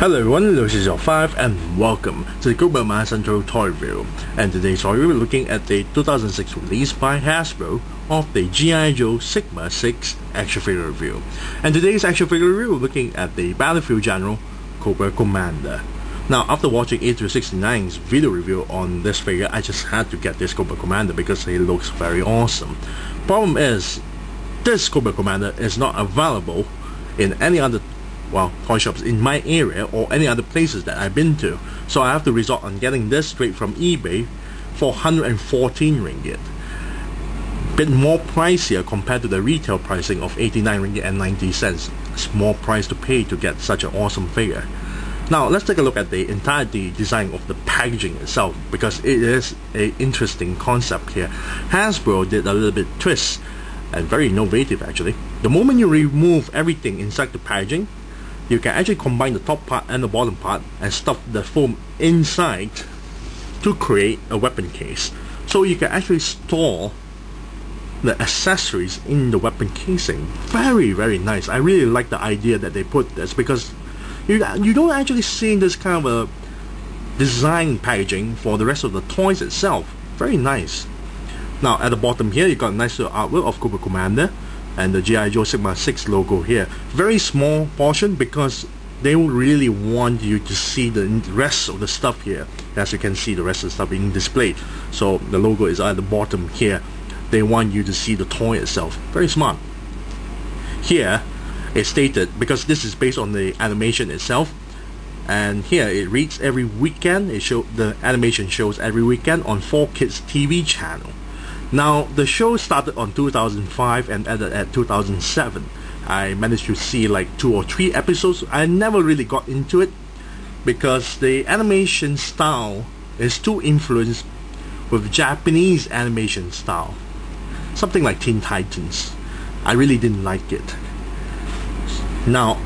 Hello everyone, this is your 5 and welcome to the Cobra Commander Central Toy Review. And today's toy review, we're looking at the 2006 release by Hasbro of the G.I. Joe Sigma 6 action figure review. And today's action figure review, we're looking at the Battlefield General Cobra Commander. Now, after watching A369's video review on this figure, I just had to get this Cobra Commander because it looks very awesome. Problem is, this Cobra Commander is not available in any other toy shops in my area or any other places that I've been to, so I have to resort on getting this straight from eBay for 114 ringgit. Bit more pricier compared to the retail pricing of 89 ringgit and 90 cents. It's more price to pay to get such an awesome figure. Now let's take a look at the entire design of the packaging itself, because it is an interesting concept here. Hasbro did a little bit twist and very innovative actually. The moment you remove everything inside the packaging, you can actually combine the top part and the bottom part and stuff the foam inside to create a weapon case. So you can actually store the accessories in the weapon casing. Very nice. I really like the idea that they put this, because you don't actually see this kind of a design packaging for the rest of the toys itself. Very nice. Now at the bottom here, you got a nice little artwork of Cobra Commander and the G.I. Joe Sigma 6 logo here. Very small portion because they really want you to see the rest of the stuff here. As you can see, the rest of the stuff being displayed. So the logo is at the bottom here. They want you to see the toy itself. Very smart. Here it's stated, because this is based on the animation itself, and here it reads every weekend. The animation shows every weekend on 4Kids TV channel. Now, the show started on 2005 and ended at 2007. I managed to see like 2 or 3 episodes. I never really got into it because the animation style is too influenced with Japanese animation style. Something like Teen Titans. I really didn't like it. Now,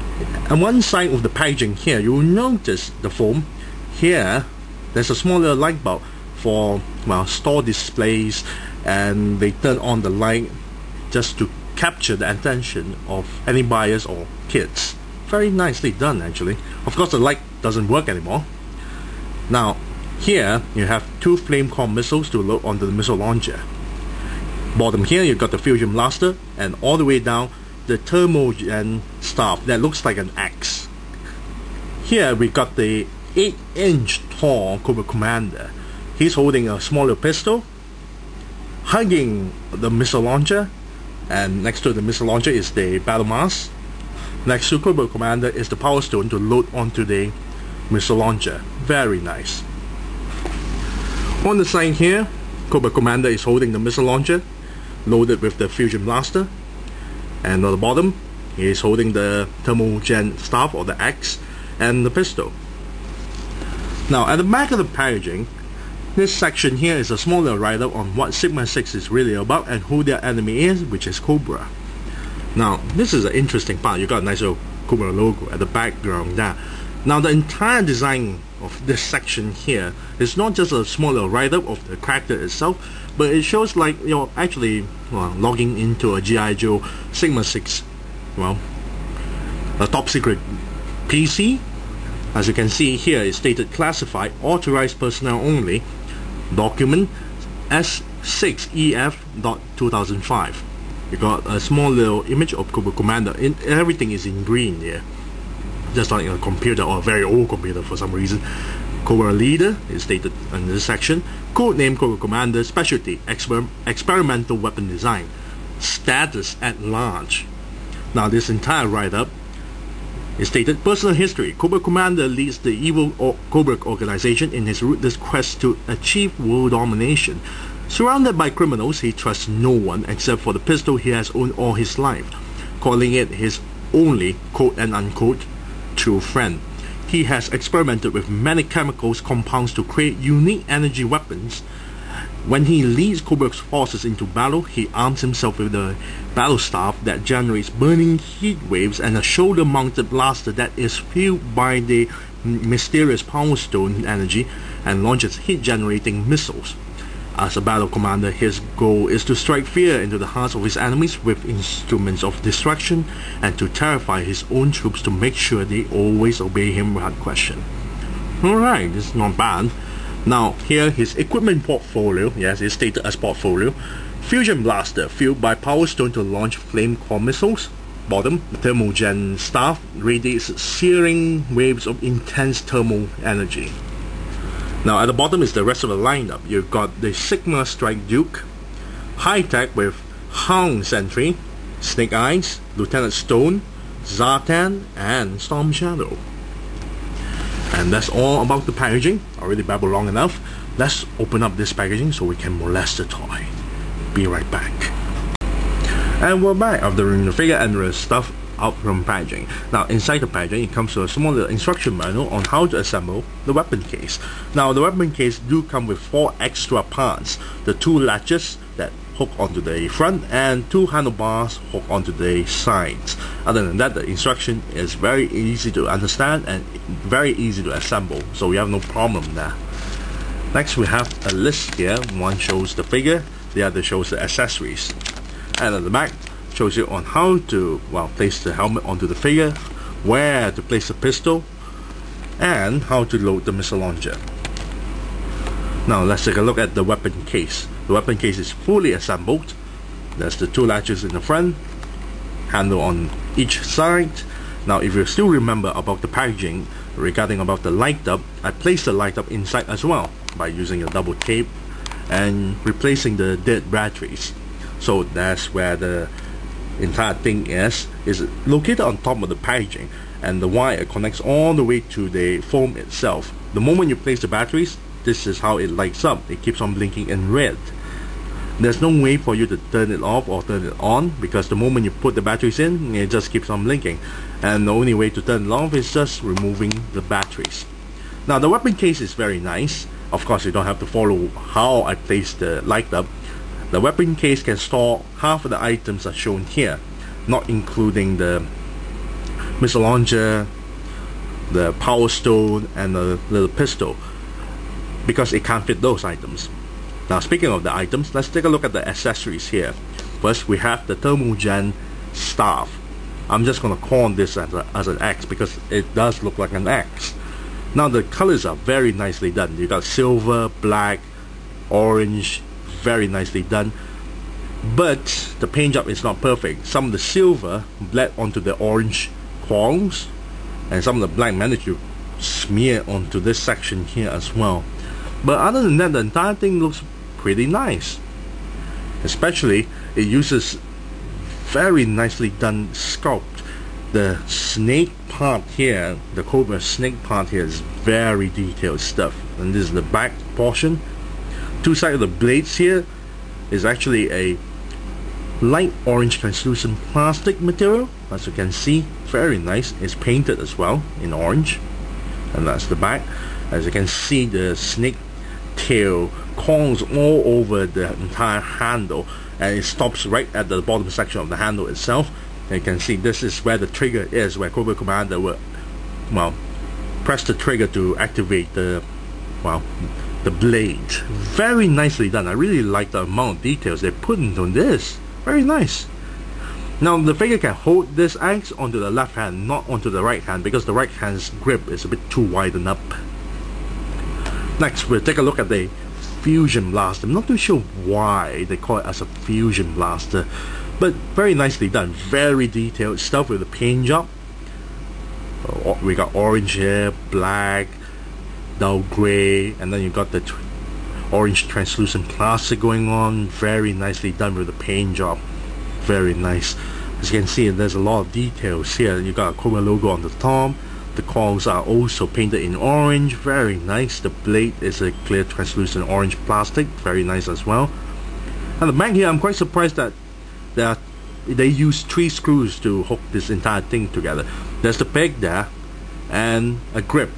on one side of the packaging here, you will notice the foam. Here, there's a small little light bulb for store displays, and they turn on the light just to capture the attention of any buyers or kids. Very nicely done actually. Of course the light doesn't work anymore. Now here you have 2 flame core missiles to load onto the missile launcher. Bottom here you've got the fusion blaster, and all the way down the thermogen staff that looks like an axe. Here we got the 8-inch tall Cobra Commander. He's holding a smaller pistol, hugging the missile launcher, and next to the missile launcher is the battle mask. Next to Cobra Commander is the power stone to load onto the missile launcher. Very nice. On the side here, Cobra Commander is holding the missile launcher loaded with the fusion blaster, and on the bottom he is holding the thermogen staff or the axe and the pistol. Now at the back of the packaging, this section here is a smaller write-up on what Sigma 6 is really about and who their enemy is, which is Cobra. Now, this is an interesting part. You got a nice little Cobra logo at the background there. Now, the entire design of this section here is not just a smaller write-up of the character itself, but it shows like you're actually logging into a G.I. Joe Sigma 6, a top secret PC. As you can see here, it's stated classified, authorized personnel only. Document S6EF.2005. You got a small little image of Cobra Commander. Everything is in green here, just like a computer, or a very old computer for some reason. Cobra Leader is stated in this section. Codename Cobra Commander. Specialty experimental weapon design. Status at large. Now this entire write-up is stated personal history. Cobra Commander leads the evil Cobra organization in his ruthless quest to achieve world domination. Surrounded by criminals, he trusts no one except for the pistol he has owned all his life, calling it his only quote and unquote true friend. He has experimented with many chemicals compounds to create unique energy weapons. When he leads Cobra's forces into battle, he arms himself with a battle staff that generates burning heat waves and a shoulder-mounted blaster that is fueled by the mysterious power stone energy and launches heat-generating missiles. As a battle commander, his goal is to strike fear into the hearts of his enemies with instruments of destruction and to terrify his own troops to make sure they always obey him without question. Alright, this is not bad. Now, here his equipment portfolio, yes, it's stated as portfolio. Fusion Blaster, fueled by Power Stone to launch flame core missiles. Bottom, the Thermogen Staff radiates searing waves of intense thermal energy. Now at the bottom is the rest of the lineup. You've got the Sigma Strike Duke, High Tech with Hound Sentry, Snake Eyes, Lieutenant Stone, Zartan, and Storm Shadow. And that's all about the packaging. Already babbled long enough. Let's open up this packaging so we can molest the toy. Be right back. And we're back after removing the figure and the stuff out from packaging. Now inside the packaging it comes with a small little instruction manual on how to assemble the weapon case. Now the weapon case do come with 4 extra parts. The 2 latches that hook onto the front and 2 handlebars hook onto the sides. Other than that, the instruction is very easy to understand and very easy to assemble, so we have no problem there. Next we have a list here. One shows the figure, the other shows the accessories. And at the back shows you on how to, well, place the helmet onto the figure, where to place the pistol, and how to load the missile launcher. Now let's take a look at the weapon case. The weapon case is fully assembled. There's the 2 latches in the front, handle on each side. Now if you still remember about the packaging regarding about the light up, I placed the light up inside as well by using a double tape and replacing the dead batteries. So that's where the entire thing is located on top of the packaging, and the wire connects all the way to the foam itself. The moment you place the batteries, this is how it lights up. It keeps on blinking in red. There's no way for you to turn it off or turn it on, because the moment you put the batteries in, it just keeps on blinking, and the only way to turn it off is just removing the batteries. Now the weapon case is very nice. Of course you don't have to follow how I placed the light up. The weapon case can store half of the items as shown here, not including the missile launcher, the power stone, and the little pistol, because it can't fit those items. Now speaking of the items, let's take a look at the accessories here. First we have the Thermogen Staff. I'm just going to call this as an X because it does look like an X. Now the colors are very nicely done. You got silver, black, orange, very nicely done, but the paint job is not perfect. Some of the silver bled onto the orange qualms, and some of the black managed to smear onto this section here as well. But other than that, the entire thing looks pretty nice. Especially it uses very nicely done sculpt. The snake part here, the Cobra snake part here, is very detailed stuff. And this is the back portion. 2 sides of the blades here is actually a light orange translucent plastic material. As you can see, very nice. It's painted as well in orange, and that's the back. As you can see, the snake tail coils all over the entire handle, and it stops right at the bottom section of the handle itself. And you can see this is where the trigger is, where Cobra Commander will, well, press the trigger to activate the, well, the blade. Very nicely done. I really like the amount of details they put into this. Very nice. Now the figure can hold this axe onto the left hand, not onto the right hand, because the right hand's grip is a bit too widened up. Next we'll take a look at the Fusion Blaster. I'm not too sure why they call it as a Fusion Blaster, but very nicely done. Very detailed stuff with the paint job. We got orange here, black, dull grey, and then you got the orange translucent plastic going on. Very nicely done with the paint job. Very nice. As you can see, there's a lot of details here. You got a Cobra logo on the top. The coils are also painted in orange. Very nice. The blade is a clear translucent orange plastic. Very nice as well. And the back here, I'm quite surprised that they use 3 screws to hook this entire thing together. There's the peg there and a grip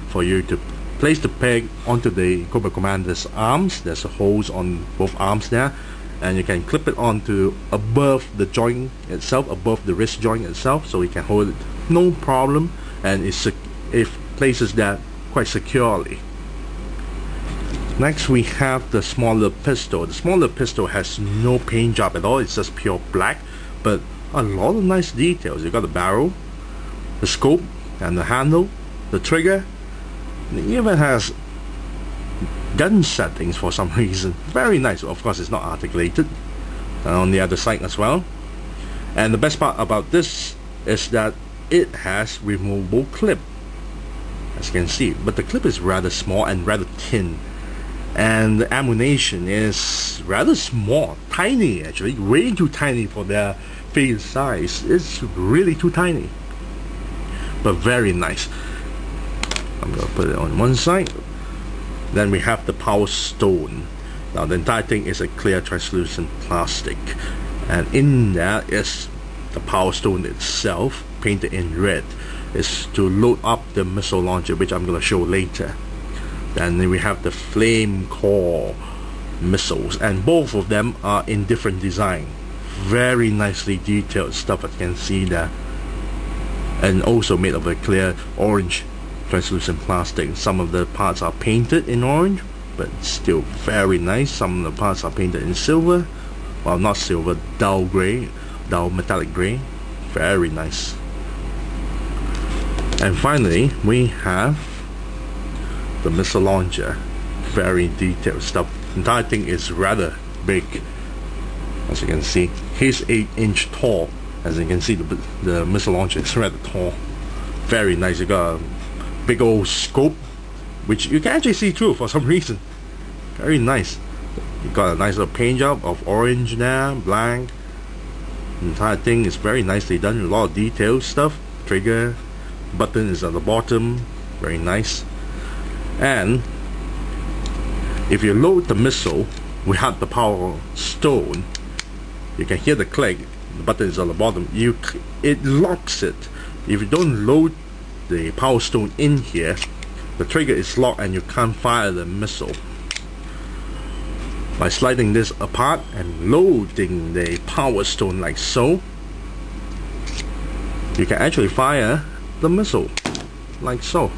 for you to place the peg onto the Cobra Commander's arms. There's holes on both arms there, and you can clip it onto above the joint itself, above the wrist joint itself, so you can hold it no problem, and it places that quite securely. Next we have the smaller pistol. The smaller pistol has no paint job at all, it's just pure black, but a lot of nice details. You got the barrel, the scope, and the handle, the trigger. It even has gun settings for some reason. Very nice. Of course it's not articulated. And on the other side as well. And the best part about this is that it has removable clip, as you can see, but the clip is rather small and rather thin, and the ammunition is rather small, tiny actually, way too tiny for their figure size. It's really too tiny, but very nice. I'm gonna put it on one side. Then we have the power stone. Now the entire thing is a clear translucent plastic, and in there is the power stone itself, painted in red. Is to load up the missile launcher, which I'm going to show later. Then we have the flame core missiles, and both of them are in different design. Very nicely detailed stuff, as you can see there, and also made of a clear orange translucent plastic. Some of the parts are painted in orange, but still very nice. Some of the parts are painted in silver, well, not silver, dull gray, dull metallic gray. Very nice. And finally we have the missile launcher. Very detailed stuff. The entire thing is rather big, as you can see. He's 8-inch tall. As you can see, the missile launcher is rather tall. Very nice. You got a big old scope, which you can actually see through for some reason. Very nice. You got a nice little paint job of orange there, black. The entire thing is very nicely done. A lot of detailed stuff. Trigger button is at the bottom. Very nice. And if you load the missile without the power stone, you can hear the click. The button is on the bottom. It locks it. If you don't load the power stone in here, the trigger is locked and you can't fire the missile. By sliding this apart and loading the power stone like so, you can actually fire the missile like so.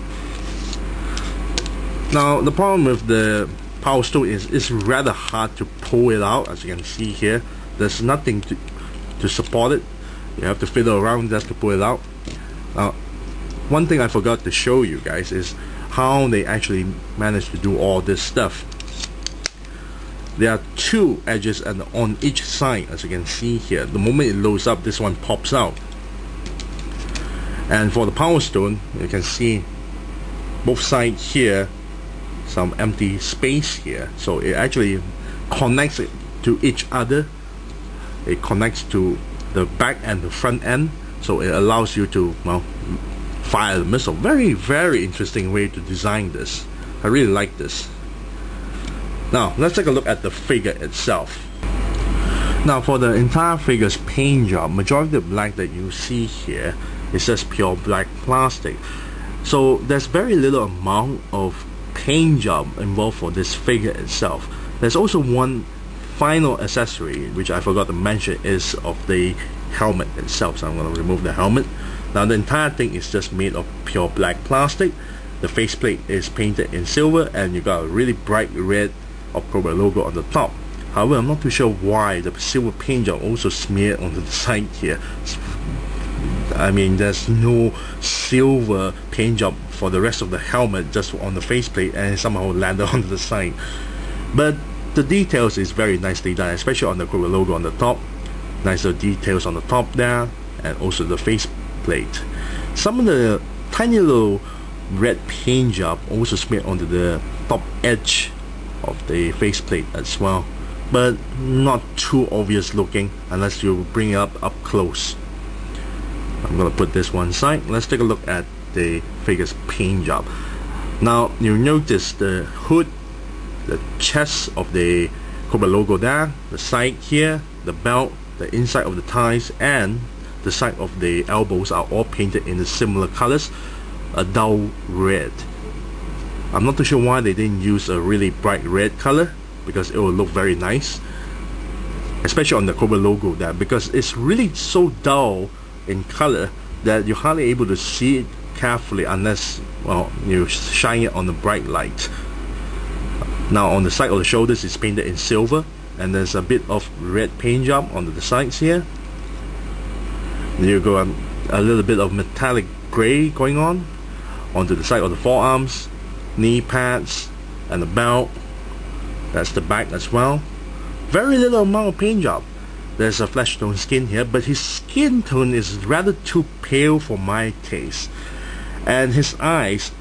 Now the problem with the power stone is it's rather hard to pull it out. As you can see here, there's nothing to support it. You have to fiddle around just to pull it out. Now one thing I forgot to show you guys is how they actually managed to do all this stuff. There are two edges and on each side, as you can see here. The moment it loads up, this one pops out. And for the power stone, you can see both sides here, some empty space here. So it actually connects it to each other. It connects to the back and the front end, so it allows you to, well, fire the missile. Very, very interesting way to design this. I really like this. Now let's take a look at the figure itself. Now for the entire figure's paint job, majority of the black that you see here is just pure black plastic. So there's very little amount of paint job involved for this figure itself. There's also one final accessory which I forgot to mention, is of the helmet itself. So I'm going to remove the helmet. Now the entire thing is just made of pure black plastic. The faceplate is painted in silver, and you got a really bright red of Cobra logo on the top. However, I'm not too sure why the silver paint job also smeared onto the side here. I mean, there's no silver paint job for the rest of the helmet, just on the faceplate, and it somehow landed onto the side. But the details is very nicely done, especially on the Cobra logo on the top. Nice little details on the top there, and also the faceplate. Some of the tiny little red paint job also smeared onto the top edge of the faceplate as well, but not too obvious looking unless you bring it up close. I'm gonna put this one side. Let's take a look at the figure's paint job. Now you notice the hood, the chest of the Cobra logo there, the side here, the belt, the inside of the thighs, and the side of the elbows are all painted in the similar colors, a dull red. I'm not too sure why they didn't use a really bright red color, because it will look very nice, especially on the Cobra logo there, because it's really so dull in color that you're hardly able to see it carefully unless, well, you shine it on the bright light. Now on the side of the shoulders it's painted in silver, and there's a bit of red paint job on the sides here. You go a little bit of metallic gray going on onto the side of the forearms, knee pads, and the belt. That's the back as well. Very little amount of paint job. There's a flesh tone skin here, but his skin tone is rather too pale for my taste. And his eyes,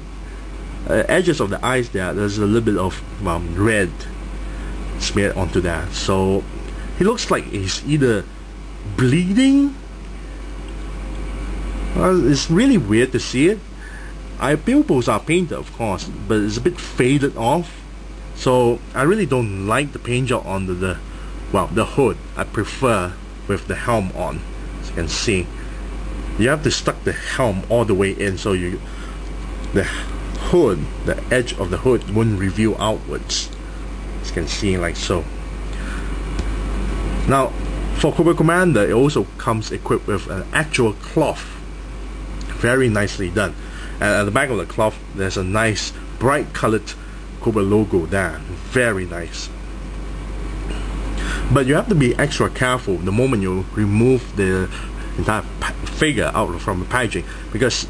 edges of the eyes there's a little bit of red smeared onto that. So he looks like he's either bleeding. It's really weird to see it. Pupils are painted, of course, but it's a bit faded off. So I really don't like the paint job on the hood. I prefer with the helm on. As you can see, you have to stuck the helm all the way in, so the hood, the edge of the hood won't reveal outwards. As you can see, like so. Now for Cobra Commander, it also comes equipped with an actual cloth. Very nicely done. And at the back of the cloth there's a nice bright colored Cobra logo there. Very nice. But you have to be extra careful the moment you remove the entire figure out from the packaging, because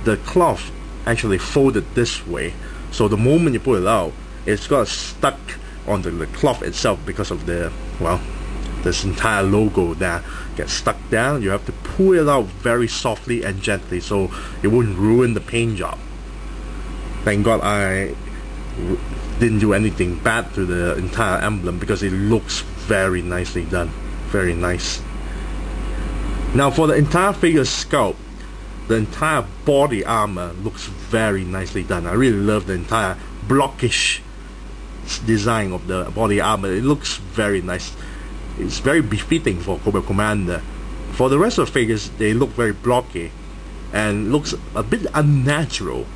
the cloth actually folded this way, so the moment you pull it out, it's got stuck onto the cloth itself because of the this entire logo that gets stuck down. You have to pull it out very softly and gently so it won't ruin the paint job. Thank God I didn't do anything bad to the entire emblem, because it looks very nicely done. Very nice. Now for the entire figure sculpt, the entire body armor looks very nicely done. I really love the entire blockish design of the body armor. It looks very nice. It's very befitting for Cobra Commander. For the rest of the figures, they look very blocky and looks a bit unnatural,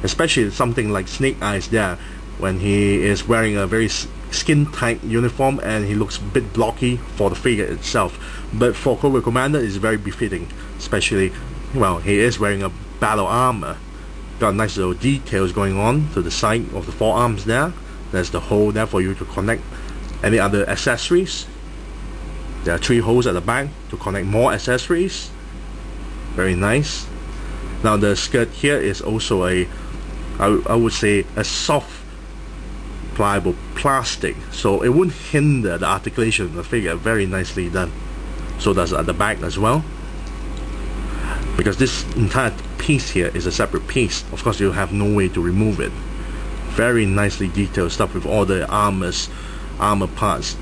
especially something like Snake Eyes there, when he is wearing a very skin tight uniform and he looks a bit blocky for the figure itself. But for Cobra Commander, it's very befitting, especially he is wearing a battle armor. Got nice little details going on to the side of the forearms there. There's the hole there for you to connect any other accessories. There are 3 holes at the back to connect more accessories. Very nice. Now the skirt here is also I would say a soft pliable plastic, so it won't hinder the articulation of the figure. Very nicely done. So does at the back as well, because this entire piece here is a separate piece. Of course, you have no way to remove it. Very nicely detailed stuff with all the armor parts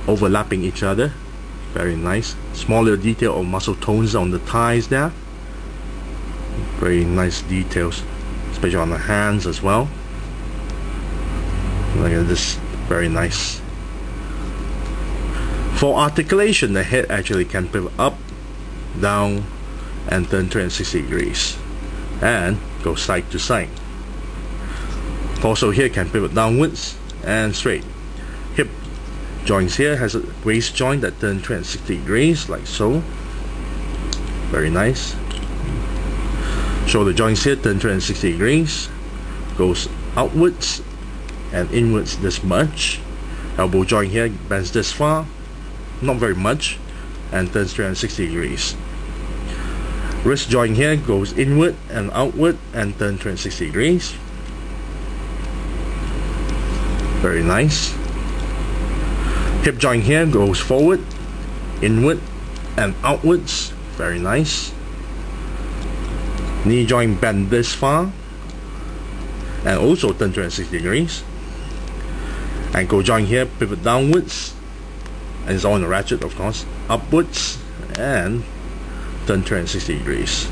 overlapping each other. Very nice. Small little detail of muscle tones on the thighs there. Very nice details, especially on the hands as well. Look at this. Very nice. For articulation, the head actually can pivot up, down, and turn 360 degrees and go side to side. Also here can pivot downwards and straight. Hip joints here has a waist joint that turns 360 degrees like so. Very nice. Shoulder joints here turn 360 degrees, goes outwards and inwards this much. Elbow joint here bends this far, not very much, and turns 360 degrees. Wrist joint here goes inward and outward and turns 360 degrees. Very nice. Hip joint here goes forward, inward, and outwards. Very nice. Knee joint bend this far and also turn 360 degrees. Ankle joint here pivot downwards, and it's on the ratchet, of course, upwards and turn 360 degrees.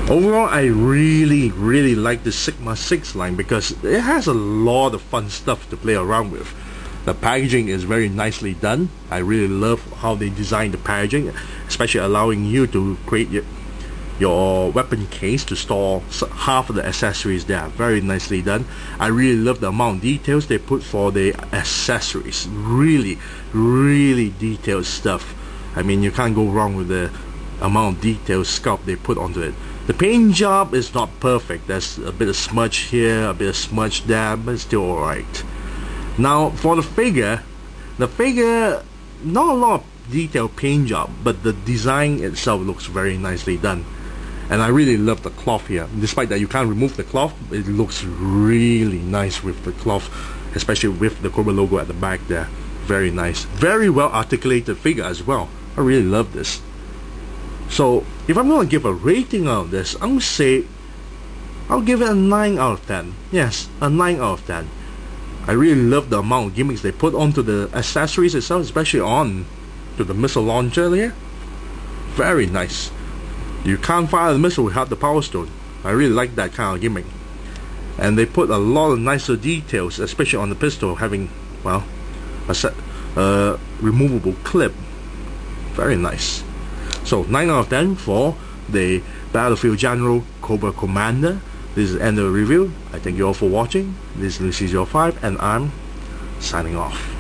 Overall, I really like the Sigma 6 line because it has a lot of fun stuff to play around with. The packaging is very nicely done. I really love how they designed the packaging, especially allowing you to create your weapon case to store half of the accessories there. Very nicely done. I really love the amount of details they put for the accessories. Really detailed stuff. I mean, you can't go wrong with the amount of detailed sculpt they put onto it. The paint job is not perfect. There's a bit of smudge here, a bit of smudge there, but it's still alright. Now for the figure, not a lot of detailed paint job, but the design itself looks very nicely done. And I really love the cloth here. Despite that you can't remove the cloth, it looks really nice with the cloth, especially with the Cobra logo at the back there. Very nice. Very well articulated figure as well. I really love this. So if I'm going to give a rating out of this, I'm going to say I'll give it a 9 out of 10. Yes, a 9 out of 10. I really love the amount of gimmicks they put onto the accessories itself, especially on to the missile launcher there. Very nice. You can't fire the missile without the power stone. I really like that kind of gimmick. And they put a lot of nicer details, especially on the pistol, having, well, a removable clip. Very nice. So 9 out of 10 for the Battlefield General Cobra Commander. This is the end of the review. I thank you all for watching. This is Lucy05 and I'm signing off.